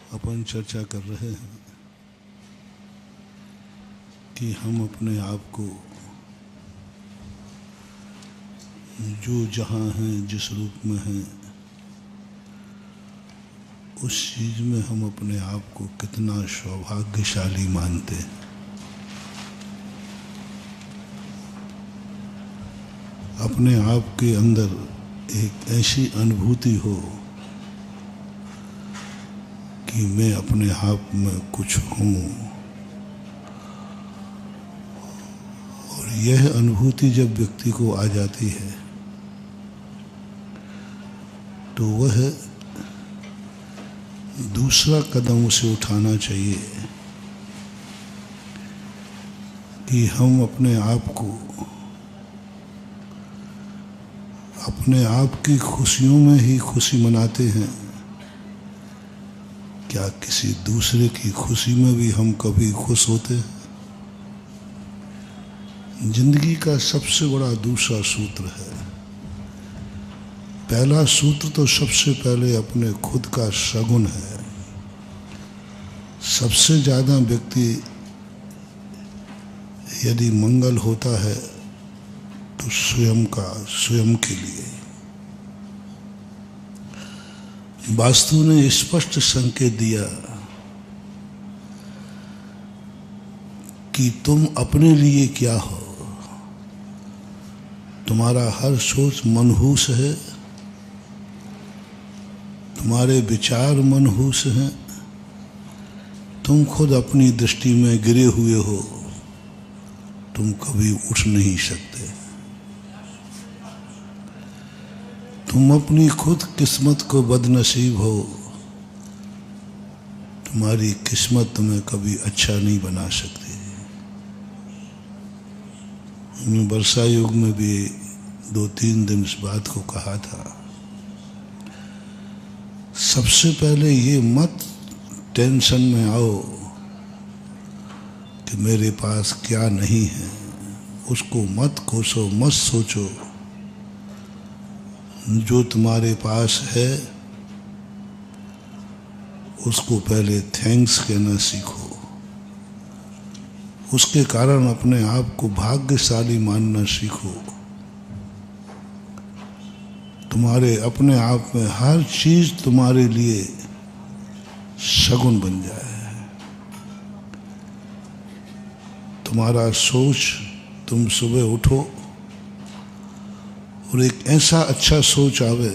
अपन चर्चा कर रहे हैं कि हम अपने आप को जो जहाँ हैं, जिस रूप में हैं, उस चीज़ में हम अपने आप को कितना सौभाग्यशाली मानते हैं। अपने आप के अंदर एक ऐसी अनुभूति हो कि मैं अपने आप में कुछ हूँ, और यह अनुभूति जब व्यक्ति को आ जाती है तो वह दूसरा कदम उसे उठाना चाहिए कि हम अपने आप को अपने आप की खुशियों में ही खुशी मनाते हैं, क्या किसी दूसरे की खुशी में भी हम कभी खुश होते हैं? जिंदगी का सबसे बड़ा दूसरा सूत्र है। पहला सूत्र तो सबसे पहले अपने खुद का सगुण है। सबसे ज़्यादा व्यक्ति यदि मंगल होता है तो स्वयं के लिए। वास्तु ने स्पष्ट संकेत दिया कि तुम अपने लिए क्या हो। तुम्हारा हर सोच मनहूस है, तुम्हारे विचार मनहूस हैं, तुम खुद अपनी दृष्टि में गिरे हुए हो, तुम कभी उठ नहीं सकते। तुम अपनी खुद किस्मत को बदनसीब हो, तुम्हारी किस्मत तुम्हें कभी अच्छा नहीं बना सकती। हमने वर्षा युग में भी 2-3 दिन इस बात को कहा था। सबसे पहले ये मत टेंशन में आओ कि मेरे पास क्या नहीं है, उसको मत कोसो, मत सोचो। जो तुम्हारे पास है उसको पहले थैंक्स कहना सीखो। उसके कारण अपने आप को भाग्यशाली मानना सीखो। तुम्हारे अपने आप में हर चीज तुम्हारे लिए शगुन बन जाए। तुम्हारा सोच, तुम सुबह उठो और एक ऐसा अच्छा सोच आवे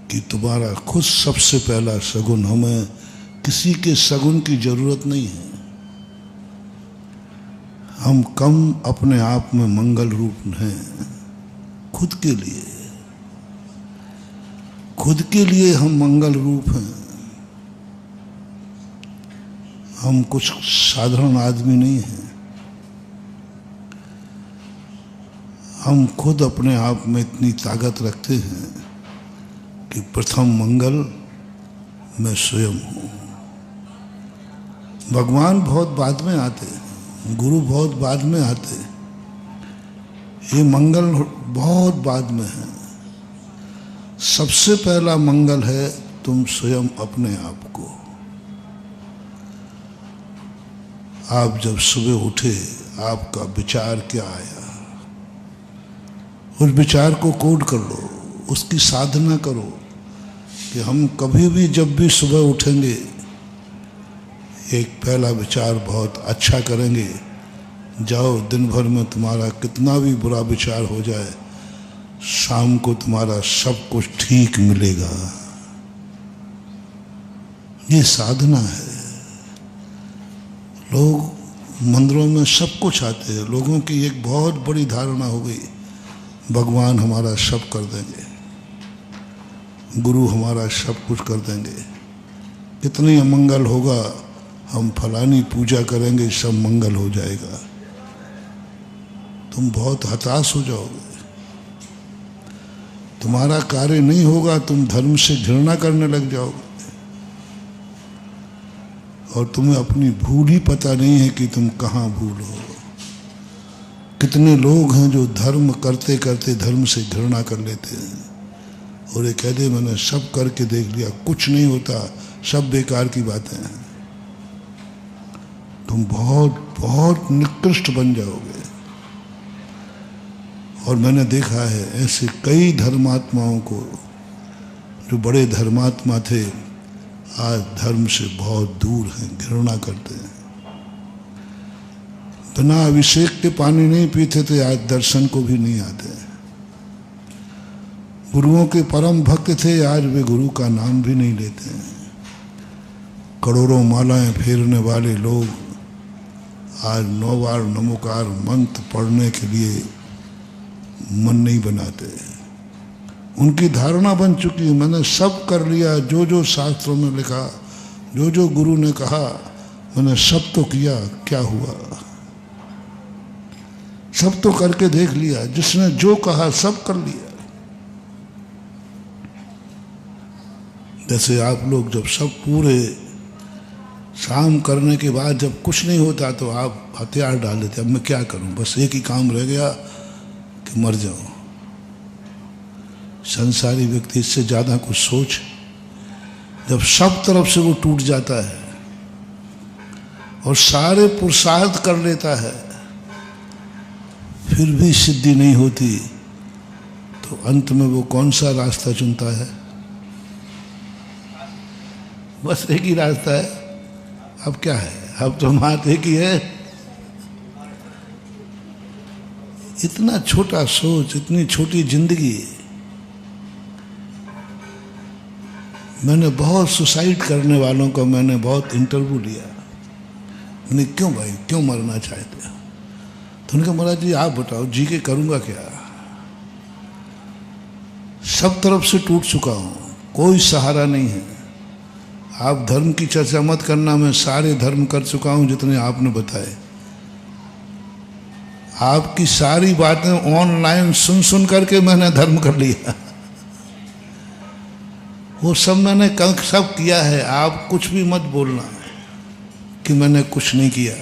कि तुम्हारा खुद सबसे पहला शगुन। हमें किसी के शगुन की जरूरत नहीं है। हम कम अपने आप में मंगल रूप हैं। खुद के लिए हम मंगल रूप हैं। हम कुछ साधारण आदमी नहीं हैं। हम खुद अपने आप में इतनी ताकत रखते हैं कि प्रथम मंगल मैं स्वयं हूँ। भगवान बहुत बाद में आते हैं, गुरु बहुत बाद में आते हैं, ये मंगल बहुत बाद में है। सबसे पहला मंगल है तुम स्वयं अपने आप को। आप जब सुबह उठे, आपका विचार क्या आया, उस विचार को कोड कर लो, उसकी साधना करो कि हम कभी भी जब भी सुबह उठेंगे एक पहला विचार बहुत अच्छा करेंगे। जाओ, दिन भर में तुम्हारा कितना भी बुरा विचार हो जाए, शाम को तुम्हारा सब कुछ ठीक मिलेगा। ये साधना है। लोग मंदिरों में सब कुछ आते हैं। लोगों की एक बहुत बड़ी धारणा हो गई, भगवान हमारा सब कर देंगे, गुरु हमारा सब कुछ कर देंगे, कितनी अमंगल होगा, हम फलानी पूजा करेंगे सब मंगल हो जाएगा। तुम बहुत हताश हो जाओगे। तुम्हारा कार्य नहीं होगा, तुम धर्म से घृणा करने लग जाओगे और तुम्हें अपनी भूल ही पता नहीं है कि तुम कहाँ भूल हो। कितने लोग हैं जो धर्म करते करते धर्म से घृणा कर लेते हैं। और ये कह दे मैंने सब करके देख लिया, कुछ नहीं होता, सब बेकार की बातें हैं, तुम बहुत बहुत निकृष्ट बन जाओगे। और मैंने देखा है ऐसे कई धर्मात्माओं को जो बड़े धर्मात्मा थे, आज धर्म से बहुत दूर हैं, घृणा करते हैं। बिना अभिषेक के पानी नहीं पीते थे, आज दर्शन को भी नहीं आते। गुरुओं के परम भक्त थे, आज वे गुरु का नाम भी नहीं लेते हैं। करोड़ों मालाएं फेरने वाले लोग आज 9 बार नमोकार मंत्र पढ़ने के लिए मन नहीं बनाते। उनकी धारणा बन चुकी है, मैंने सब कर लिया, जो जो शास्त्रों में लिखा, जो जो गुरु ने कहा, मैंने सब तो किया, क्या हुआ? सब तो करके देख लिया, जिसने जो कहा सब कर लिया। जैसे आप लोग जब सब पूरे शाम करने के बाद जब कुछ नहीं होता तो आप हथियार डाल देते, अब मैं क्या करूं, बस एक ही काम रह गया कि मर जाऊं। संसारी व्यक्ति इससे ज़्यादा कुछ सोच, जब सब तरफ से वो टूट जाता है और सारे पुरुषार्थ कर लेता है, फिर भी सिद्धि नहीं होती, तो अंत में वो कौन सा रास्ता चुनता है? बस एक ही रास्ता है। अब क्या है, अब तो बात एक ही है। इतना छोटा सोच, इतनी छोटी जिंदगी। मैंने बहुत सुसाइड करने वालों का मैंने बहुत इंटरव्यू लिया। मैंने क्यों भाई, क्यों मरना चाहते हो? तो उन्होंने कहा महाराज जी आप बताओ, जी के करूँगा क्या? सब तरफ से टूट चुका हूँ, कोई सहारा नहीं है। आप धर्म की चर्चा मत करना, मैं सारे धर्म कर चुका हूँ जितने आपने बताए। आपकी सारी बातें ऑनलाइन सुन सुन करके मैंने धर्म कर लिया। वो सब मैंने कल सब किया है। आप कुछ भी मत बोलना कि मैंने कुछ नहीं किया,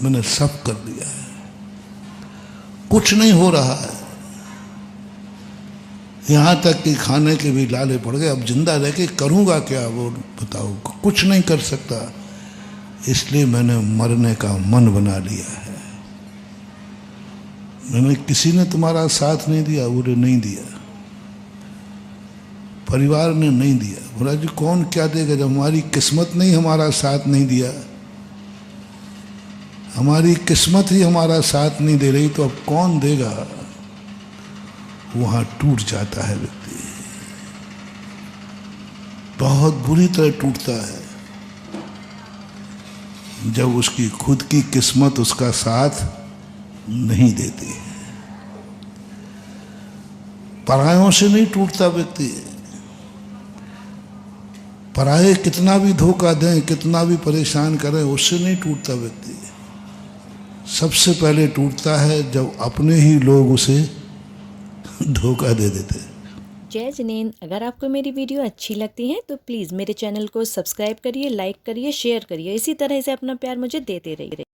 मैंने सब कर दिया है। कुछ नहीं हो रहा है, यहाँ तक कि खाने के भी लाले पड़ गए। अब जिंदा रह के करूँगा क्या, वो बताओ? कुछ नहीं कर सकता, इसलिए मैंने मरने का मन बना लिया है। मैंने किसी ने तुम्हारा साथ नहीं दिया, बोले नहीं दिया, परिवार ने नहीं दिया। बोला जी कौन क्या देगा, जब हमारी किस्मत नहीं हमारा साथ नहीं दिया, हमारी किस्मत ही हमारा साथ नहीं दे रही, तो अब कौन देगा? वहां टूट जाता है व्यक्ति, बहुत बुरी तरह टूटता है जब उसकी खुद की किस्मत उसका साथ नहीं देती है। परायों से नहीं टूटता व्यक्ति, पराये कितना भी धोखा दें, कितना भी परेशान करें, उससे नहीं टूटता व्यक्ति। सबसे पहले टूटता है जब अपने ही लोग उसे धोखा दे देते। जय जिनेंद्र, अगर आपको मेरी वीडियो अच्छी लगती है तो प्लीज़ मेरे चैनल को सब्सक्राइब करिए, लाइक करिए, शेयर करिए। इसी तरह से अपना प्यार मुझे देते रहिए।